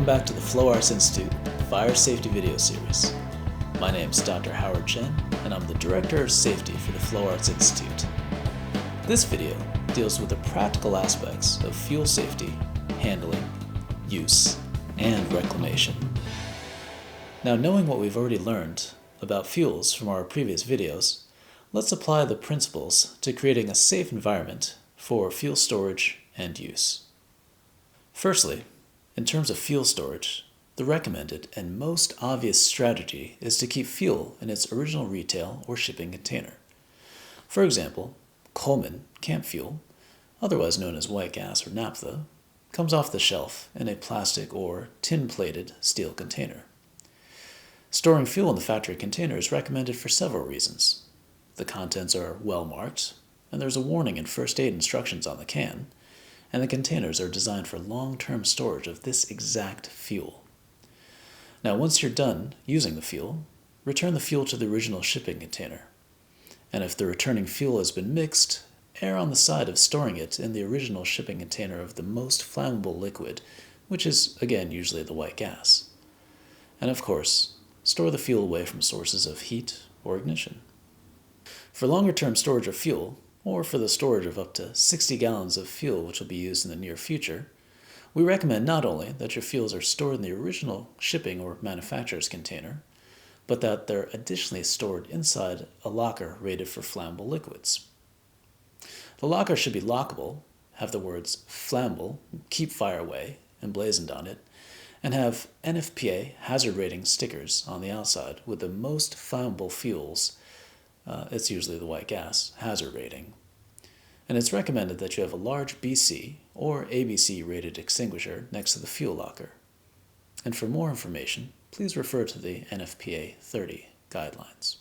welcome back to the Flow Arts Institute Fire Safety Video Series. My name is Dr. Howard Chen, and I'm the Director of Safety for the Flow Arts Institute. This video deals with the practical aspects of fuel safety, handling, use, and reclamation. Now, knowing what we've already learned about fuels from our previous videos, let's apply the principles to creating a safe environment for fuel storage and use. Firstly, in terms of fuel storage, the recommended and most obvious strategy is to keep fuel in its original retail or shipping container. For example, Coleman camp fuel, otherwise known as white gas or naphtha, comes off the shelf in a plastic or tin-plated steel container. Storing fuel in the factory container is recommended for several reasons. The contents are well marked, and there's a warning and first aid instructions on the can, and the containers are designed for long-term storage of this exact fuel. Now, once you're done using the fuel, return the fuel to the original shipping container. And if the returning fuel has been mixed, err on the side of storing it in the original shipping container of the most flammable liquid, which is, again, usually the white gas. And of course, store the fuel away from sources of heat or ignition. For longer-term storage of fuel, or for the storage of up to 60 gallons of fuel which will be used in the near future, we recommend not only that your fuels are stored in the original shipping or manufacturer's container, but that they're additionally stored inside a locker rated for flammable liquids. The locker should be lockable, have the words "flammable," "keep fire away" emblazoned on it, and have NFPA hazard rating stickers on the outside with the most flammable fuels, it's usually the white gas, hazard rating. And it's recommended that you have a large BC or ABC rated extinguisher next to the fuel locker. And for more information, please refer to the NFPA 30 guidelines.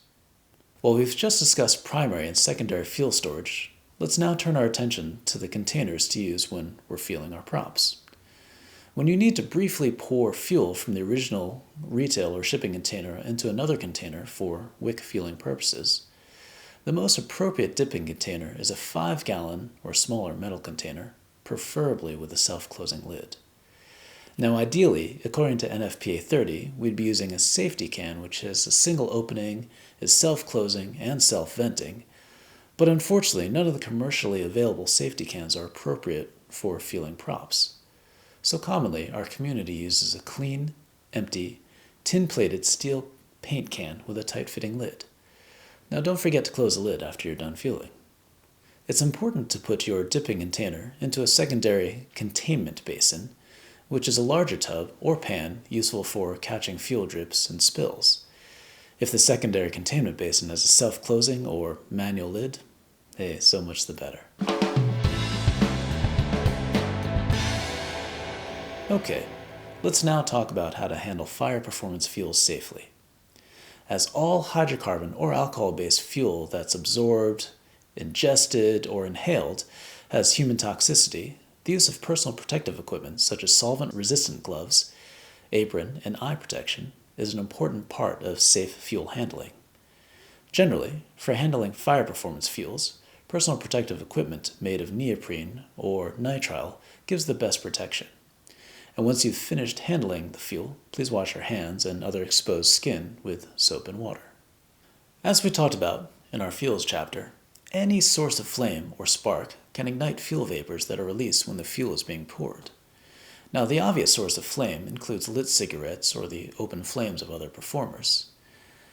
While we've just discussed primary and secondary fuel storage, let's now turn our attention to the containers to use when we're fueling our props. When you need to briefly pour fuel from the original retail or shipping container into another container for wick fueling purposes, the most appropriate dipping container is a 5-gallon or smaller metal container, preferably with a self-closing lid. Now ideally, according to NFPA 30, we'd be using a safety can which has a single opening, is self-closing and self-venting, but unfortunately none of the commercially available safety cans are appropriate for fueling props. So commonly, our community uses a clean, empty, tin-plated steel paint can with a tight-fitting lid. Now don't forget to close the lid after you're done fueling. It's important to put your dipping container into a secondary containment basin, which is a larger tub or pan useful for catching fuel drips and spills. If the secondary containment basin has a self-closing or manual lid, hey, so much the better. Okay, let's now talk about how to handle fire performance fuels safely. As all hydrocarbon or alcohol-based fuel that's absorbed, ingested, or inhaled has human toxicity, the use of personal protective equipment such as solvent-resistant gloves, apron, and eye protection is an important part of safe fuel handling. Generally, for handling fire performance fuels, personal protective equipment made of neoprene or nitrile gives the best protection. And once you've finished handling the fuel, please wash your hands and other exposed skin with soap and water. As we talked about in our fuels chapter, any source of flame or spark can ignite fuel vapors that are released when the fuel is being poured. Now, the obvious source of flame includes lit cigarettes or the open flames of other performers.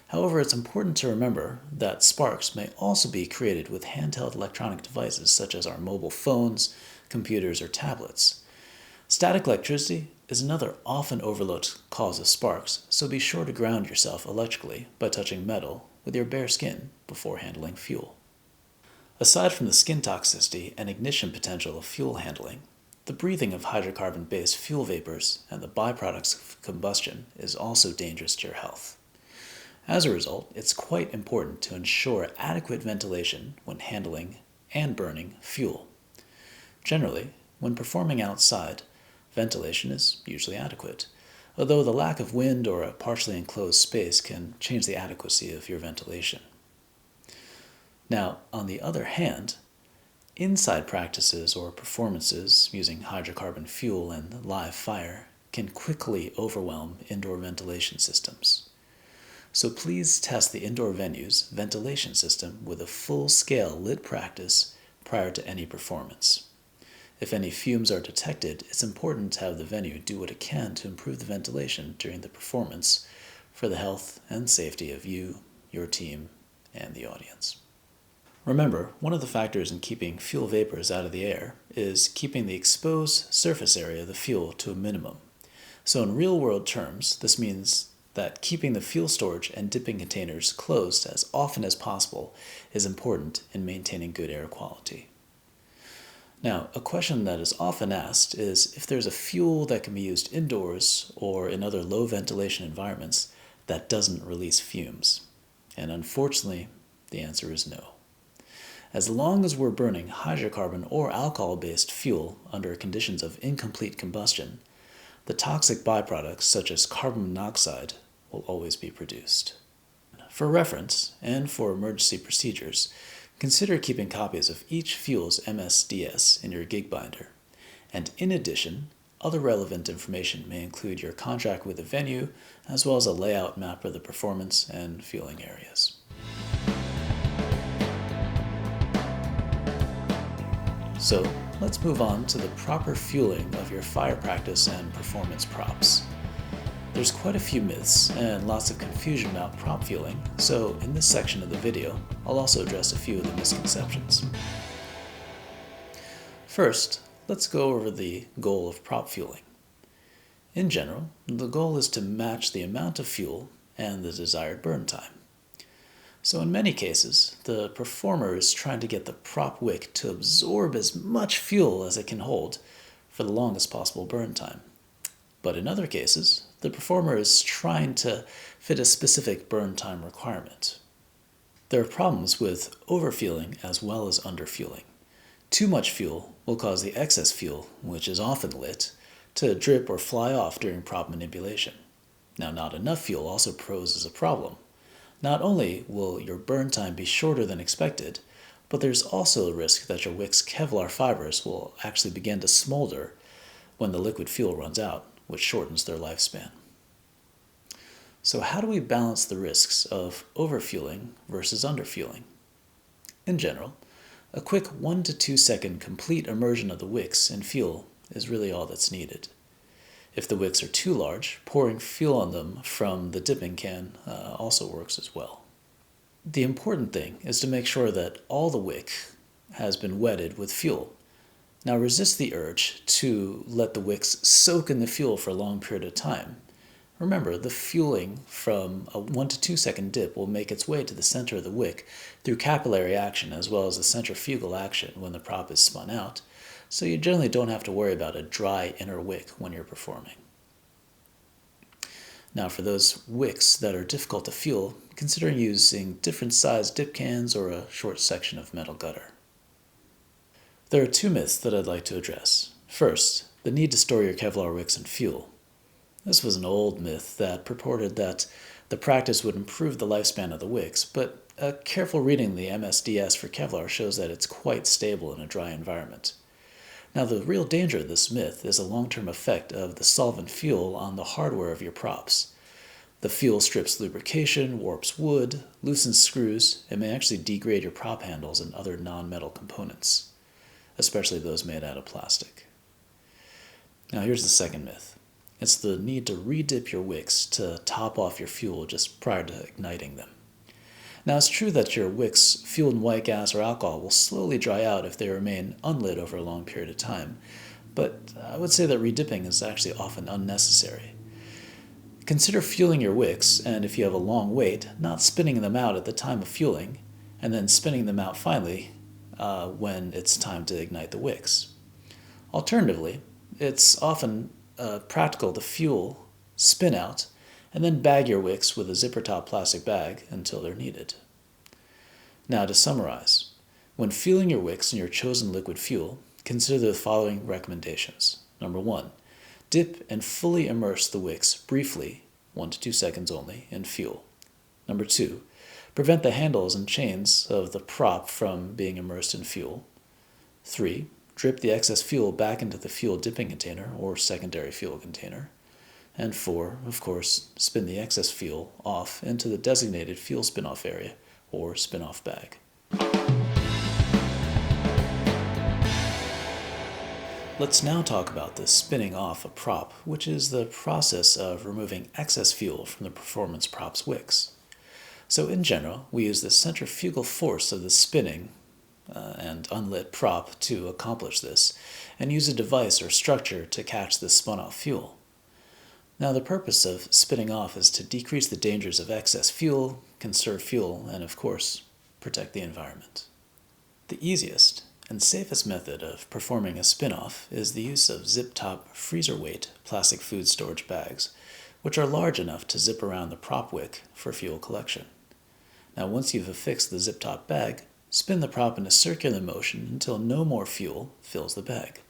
However, it's important to remember that sparks may also be created with handheld electronic devices such as our mobile phones, computers, or tablets. Static electricity is another often overlooked cause of sparks, so be sure to ground yourself electrically by touching metal with your bare skin before handling fuel. Aside from the skin toxicity and ignition potential of fuel handling, the breathing of hydrocarbon-based fuel vapors and the byproducts of combustion is also dangerous to your health. As a result, it's quite important to ensure adequate ventilation when handling and burning fuel. Generally, when performing outside, ventilation is usually adequate, although the lack of wind or a partially enclosed space can change the adequacy of your ventilation. Now, on the other hand, inside practices or performances using hydrocarbon fuel and live fire can quickly overwhelm indoor ventilation systems. So please test the indoor venue's ventilation system with a full-scale lit practice prior to any performance. If any fumes are detected, it's important to have the venue do what it can to improve the ventilation during the performance for the health and safety of you, your team, and the audience. Remember, one of the factors in keeping fuel vapors out of the air is keeping the exposed surface area of the fuel to a minimum. So in real-world terms, this means that keeping the fuel storage and dipping containers closed as often as possible is important in maintaining good air quality. Now, a question that is often asked is if there's a fuel that can be used indoors or in other low ventilation environments that doesn't release fumes. And unfortunately, the answer is no. As long as we're burning hydrocarbon or alcohol-based fuel under conditions of incomplete combustion, the toxic byproducts such as carbon monoxide will always be produced. For reference, and for emergency procedures, consider keeping copies of each fuel's MSDS in your gig binder. And in addition, other relevant information may include your contract with the venue, as well as a layout map of the performance and fueling areas. So, let's move on to the proper fueling of your fire practice and performance props. There's quite a few myths and lots of confusion about prop fueling, so in this section of the video, I'll also address a few of the misconceptions. First, let's go over the goal of prop fueling. In general, the goal is to match the amount of fuel and the desired burn time. So in many cases, the performer is trying to get the prop wick to absorb as much fuel as it can hold for the longest possible burn time. But in other cases, the performer is trying to fit a specific burn time requirement. There are problems with overfueling as well as underfueling. Too much fuel will cause the excess fuel, which is often lit, to drip or fly off during prop manipulation. Now, not enough fuel also poses a problem. Not only will your burn time be shorter than expected, but there's also a risk that your wick's Kevlar fibers will actually begin to smolder when the liquid fuel runs out, which shortens their lifespan. So how do we balance the risks of overfueling versus underfueling? In general, a quick 1 to 2 second complete immersion of the wicks in fuel is really all that's needed. If the wicks are too large, pouring fuel on them from the dipping can also works as well. The important thing is to make sure that all the wick has been wetted with fuel. Now resist the urge to let the wicks soak in the fuel for a long period of time. Remember, the fueling from a 1 to 2 second dip will make its way to the center of the wick through capillary action as well as the centrifugal action when the prop is spun out, so you generally don't have to worry about a dry inner wick when you're performing. Now for those wicks that are difficult to fuel, consider using different sized dip cans or a short section of metal gutter. There are two myths that I'd like to address. First, the need to store your Kevlar wicks in fuel. This was an old myth that purported that the practice would improve the lifespan of the wicks, but a careful reading of the MSDS for Kevlar shows that it's quite stable in a dry environment. Now the real danger of this myth is a long-term effect of the solvent fuel on the hardware of your props. The fuel strips lubrication, warps wood, loosens screws, and may actually degrade your prop handles and other non-metal components, especially those made out of plastic. Now here's the second myth. It's the need to redip your wicks to top off your fuel just prior to igniting them. Now it's true that your wicks fueled in white gas or alcohol will slowly dry out if they remain unlit over a long period of time, but I would say that redipping is actually often unnecessary. Consider fueling your wicks, and if you have a long wait, not spinning them out at the time of fueling, and then spinning them out finally when it's time to ignite the wicks. Alternatively, it's often practical to fuel, spin out, and then bag your wicks with a zipper top plastic bag until they're needed. Now to summarize, when fueling your wicks in your chosen liquid fuel, consider the following recommendations. Number 1, dip and fully immerse the wicks briefly, 1 to 2 seconds only, in fuel. Number 2, prevent the handles and chains of the prop from being immersed in fuel. 3, drip the excess fuel back into the fuel dipping container or secondary fuel container. And 4, of course, spin the excess fuel off into the designated fuel spin-off area, or spin-off bag. Let's now talk about the spinning off a prop, which is the process of removing excess fuel from the performance prop's wicks. So in general, we use the centrifugal force of the spinning and unlit prop to accomplish this, and use a device or structure to catch the spun-off fuel. Now the purpose of spinning off is to decrease the dangers of excess fuel, conserve fuel, and of course, protect the environment. The easiest and safest method of performing a spin-off is the use of zip-top freezer-weight plastic food storage bags, which are large enough to zip around the prop wick for fuel collection. Now once you've affixed the zip-top bag, spin the prop in a circular motion until no more fuel fills the bag.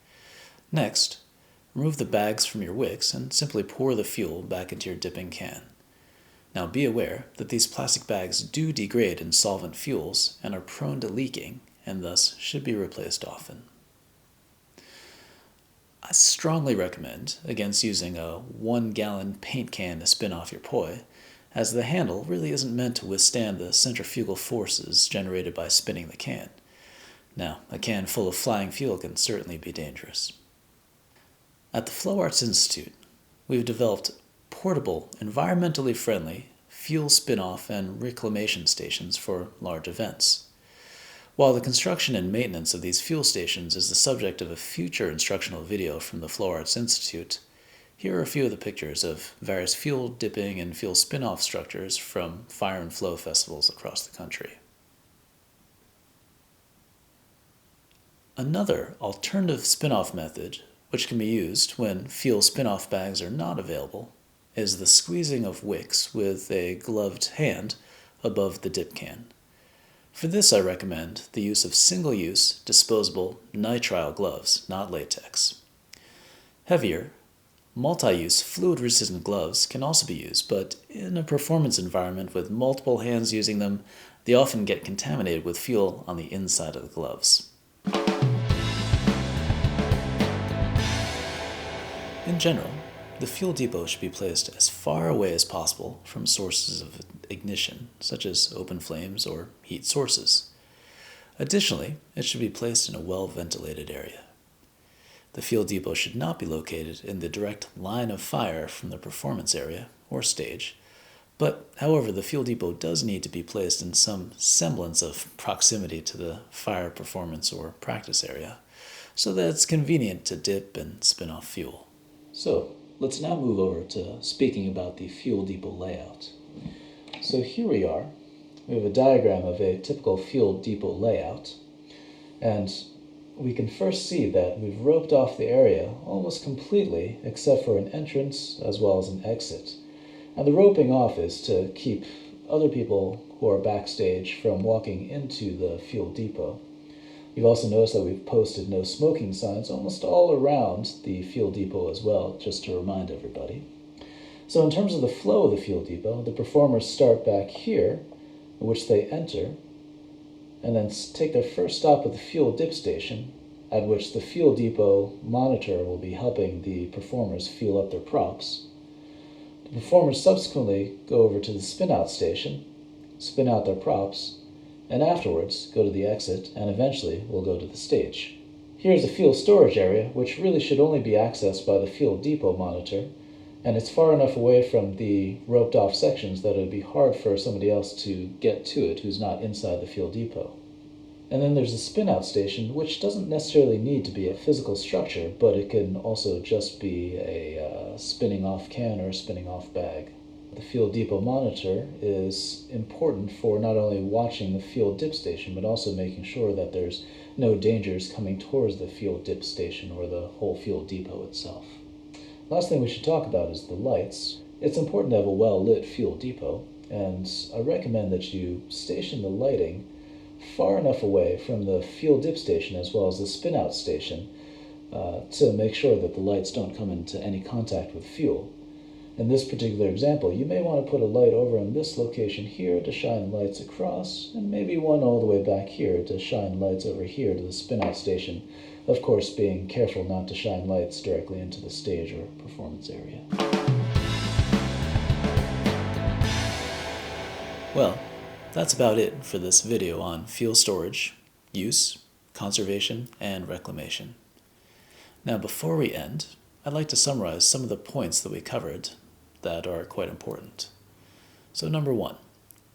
Next, remove the bags from your wicks and simply pour the fuel back into your dipping can. Now be aware that these plastic bags do degrade in solvent fuels and are prone to leaking, and thus should be replaced often. I strongly recommend against using a 1-gallon paint can to spin off your poi, as the handle really isn't meant to withstand the centrifugal forces generated by spinning the can. Now, a can full of flying fuel can certainly be dangerous. At the Flow Arts Institute, we've developed portable, environmentally friendly fuel spin-off and reclamation stations for large events. While the construction and maintenance of these fuel stations is the subject of a future instructional video from the Flow Arts Institute, here are a few of the pictures of various fuel dipping and fuel spin-off structures from fire and flow festivals across the country. Another alternative spin-off method, which can be used when fuel spin-off bags are not available, is the squeezing of wicks with a gloved hand above the dip can. For this, I recommend the use of single-use, disposable, nitrile gloves, not latex. Heavier, multi-use, fluid-resistant gloves can also be used, but in a performance environment with multiple hands using them, they often get contaminated with fuel on the inside of the gloves. In general, the fuel depot should be placed as far away as possible from sources of ignition, such as open flames or heat sources. Additionally, it should be placed in a well-ventilated area. The fuel depot should not be located in the direct line of fire from the performance area or stage, but however, the fuel depot does need to be placed in some semblance of proximity to the fire performance or practice area, so that it's convenient to dip and spin off fuel. So, let's now move over to speaking about the fuel depot layout. So here we are. We have a diagram of a typical fuel depot layout, and we can first see that we've roped off the area almost completely except for an entrance as well as an exit. And the roping off is to keep other people who are backstage from walking into the fuel depot. You've also noticed that we've posted no smoking signs almost all around the fuel depot as well, just to remind everybody. So in terms of the flow of the fuel depot, the performers start back here, in which they enter, and then take their first stop at the fuel dip station, at which the fuel depot monitor will be helping the performers fuel up their props. The performers subsequently go over to the spin-out station, spin out their props, and afterwards go to the exit and eventually will go to the stage. Here's the fuel storage area, which really should only be accessed by the fuel depot monitor, and it's far enough away from the roped off sections that it would be hard for somebody else to get to it who's not inside the fuel depot. And then there's the spin-out station, which doesn't necessarily need to be a physical structure, but it can also just be a spinning off can or a spinning off bag. The fuel depot monitor is important for not only watching the fuel dip station, but also making sure that there's no dangers coming towards the fuel dip station or the whole fuel depot itself. Last thing we should talk about is the lights. It's important to have a well-lit fuel depot, and I recommend that you station the lighting far enough away from the fuel dip station as well as the spin-out station to make sure that the lights don't come into any contact with fuel. In this particular example, you may want to put a light over in this location here to shine lights across, and maybe one all the way back here to shine lights over here to the spin-out station, of course being careful not to shine lights directly into the stage or performance area. Well, that's about it for this video on fuel storage, use, conservation, and reclamation. Now, before we end, I'd like to summarize some of the points that we covered that are quite important. So number 1,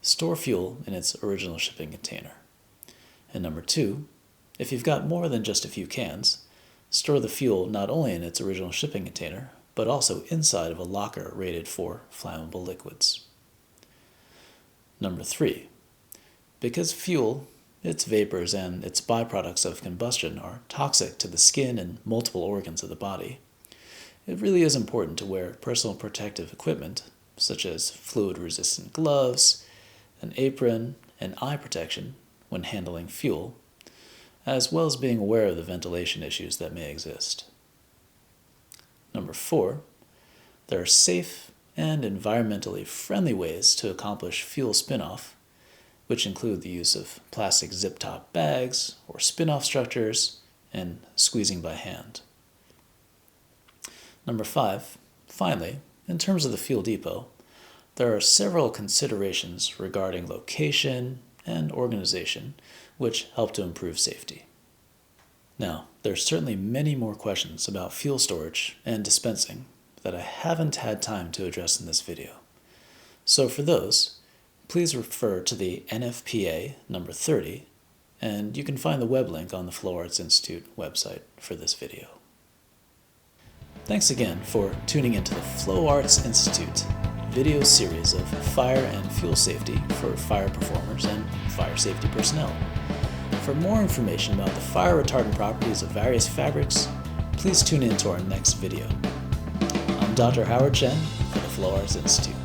store fuel in its original shipping container. And number 2, if you've got more than just a few cans, store the fuel not only in its original shipping container, but also inside of a locker rated for flammable liquids. Number 3, because fuel, its vapors, and its byproducts of combustion are toxic to the skin and multiple organs of the body, it really is important to wear personal protective equipment, such as fluid-resistant gloves, an apron, and eye protection when handling fuel, as well as being aware of the ventilation issues that may exist. Number 4, there are safe and environmentally friendly ways to accomplish fuel spin-off, which include the use of plastic zip-top bags or spin-off structures and squeezing by hand. Number 5, finally, in terms of the fuel depot, there are several considerations regarding location and organization which help to improve safety. Now, there's certainly many more questions about fuel storage and dispensing that I haven't had time to address in this video. So for those, please refer to the NFPA number 30, and you can find the web link on the Flow Arts Institute website for this video. Thanks again for tuning into the Flow Arts Institute video series of fire and fuel safety for fire performers and fire safety personnel. For more information about the fire retardant properties of various fabrics, please tune in to our next video. I'm Dr. Howard Chen for the Flow Arts Institute.